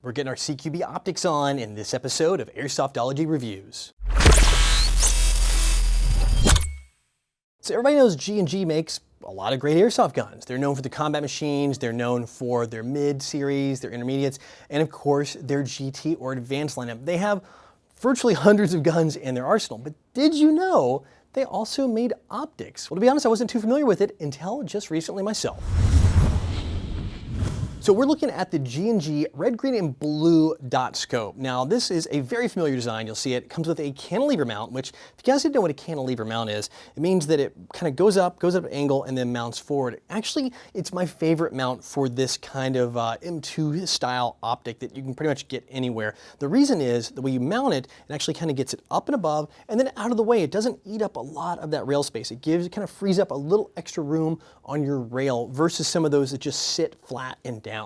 We're getting our CQB optics on in this episode of Airsoftology Reviews. So everybody knows G&G makes a lot of great airsoft guns. They're known for the combat machines, they're known for their mid-series, their intermediates, and of course their GT or advanced lineup. They have virtually hundreds of guns in their arsenal, but did you know they also made optics? Well, to be honest, I wasn't too familiar with it until just recently myself. So we're looking at the G&G red, green, and blue dot scope. Now this is a very familiar design. You'll see it comes with a cantilever mount, which if you guys didn't know what a cantilever mount is, it means that it kind of goes up at an angle and then mounts forward. Actually, it's my favorite mount for this kind of M2 style optic that you can pretty much get anywhere. The reason is the way you mount it, it actually kind of gets it up and above and then out of the way. It doesn't eat up a lot of that rail space. It kind of frees up a little extra room on your rail versus some of those that just sit flat and down.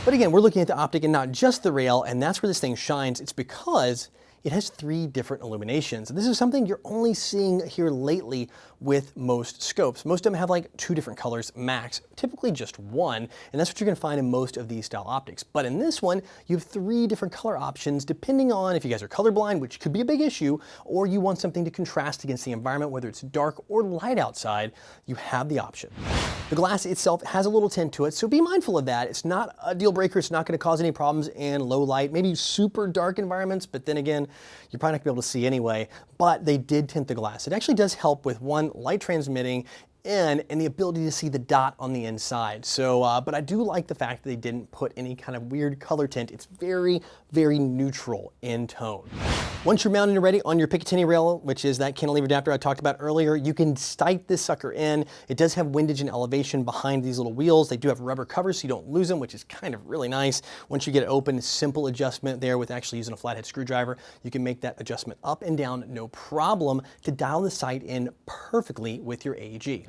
But again, we're looking at the optic and not just the rail, and that's where this thing shines. It's because it has 3 different illuminations. And this is something you're only seeing here lately with most scopes. Most of them have like 2 different colors max, typically just 1, and that's what you're gonna find in most of these style optics. But in this one, you have 3 different color options depending on if you guys are colorblind, which could be a big issue, or you want something to contrast against the environment, whether it's dark or light outside, you have the option. The glass itself has a little tint to it, so be mindful of that. It's not a deal breaker. It's not gonna cause any problems in low light, maybe super dark environments, but then again, you're probably not gonna be able to see anyway, but they did tint the glass. It actually does help with one, light transmitting, and the ability to see the dot on the inside. So, but I do like the fact that they didn't put any kind of weird color tint. It's very, very neutral in tone. Once you're mounted and ready on your Picatinny rail, which is that cantilever adapter I talked about earlier, you can sight this sucker in. It does have windage and elevation behind these little wheels. They do have rubber covers so you don't lose them, which is kind of really nice. Once you get it open, simple adjustment there with actually using a flathead screwdriver. You can make that adjustment up and down, no problem, to dial the sight in perfectly with your AEG.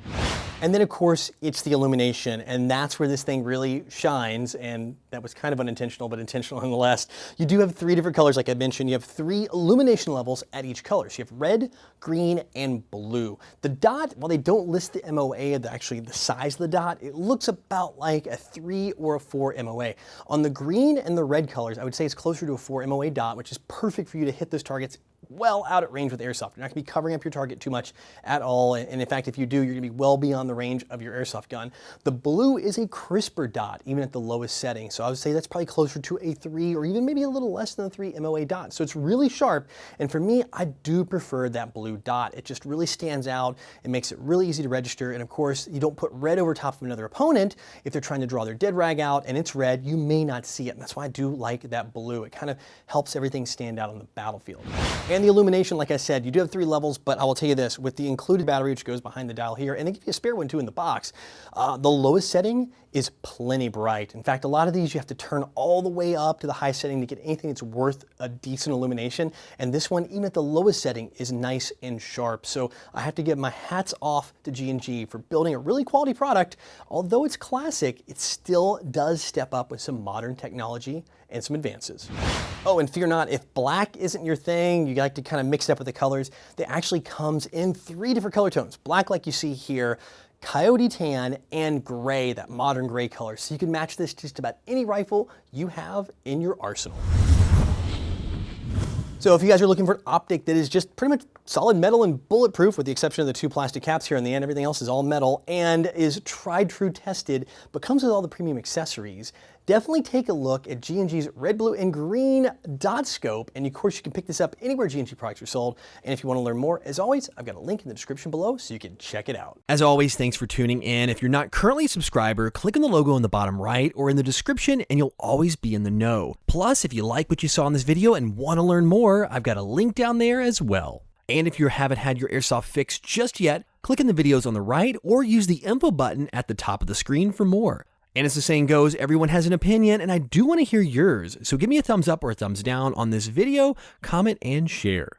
And then of course, it's the illumination, and that's where this thing really shines, and that was kind of unintentional, but intentional nonetheless. You do have 3 different colors, like I mentioned. You have 3 illumination levels at each color. So you have red, green, and blue. The dot, while they don't list the MOA, actually the size of the dot, it looks about like a 3 or a 4 MOA. On the green and the red colors, I would say it's closer to a 4 MOA dot, which is perfect for you to hit those targets well out at range with airsoft. You're not gonna be covering up your target too much at all. And in fact, if you do, you're gonna be well beyond the range of your airsoft gun. The blue is a crisper dot, even at the lowest setting. So I would say that's probably closer to a 3 or even maybe a little less than a 3 MOA dot. So it's really sharp. And for me, I do prefer that blue dot. It just really stands out. It makes it really easy to register. And of course, you don't put red over top of another opponent. If they're trying to draw their dead rag out and it's red, you may not see it. And that's why I do like that blue. It kind of helps everything stand out on the battlefield. And the illumination, like I said, you do have 3 levels, but I will tell you this, with the included battery, which goes behind the dial here, and they give you a spare one too in the box, the lowest setting is plenty bright. In fact, a lot of these you have to turn all the way up to the high setting to get anything that's worth a decent illumination. And this one, even at the lowest setting, is nice and sharp. So I have to give my hats off to G&G for building a really quality product. Although it's classic, it still does step up with some modern technology and some advances. Oh, and fear not, if black isn't your thing, you like to kind of mix it up with the colors, it actually comes in 3 different color tones. Black, like you see here, coyote tan, and gray, that modern gray color. So you can match this to just about any rifle you have in your arsenal. So if you guys are looking for an optic that is just pretty much solid metal and bulletproof, with the exception of the 2 plastic caps here in the end, everything else is all metal and is tried, true, tested, but comes with all the premium accessories, definitely take a look at G&G's red, blue, and green dot scope. And of course, you can pick this up anywhere G&G products are sold. And if you want to learn more, as always, I've got a link in the description below so you can check it out. As always, thanks for tuning in. If you're not currently a subscriber, click on the logo on the bottom right or in the description and you'll always be in the know. Plus, if you like what you saw in this video and want to learn more, I've got a link down there as well. And if you haven't had your airsoft fixed just yet, click in the videos on the right or use the info button at the top of the screen for more. And as the saying goes, everyone has an opinion, and I do want to hear yours. So give me a thumbs up or a thumbs down on this video, comment, and share.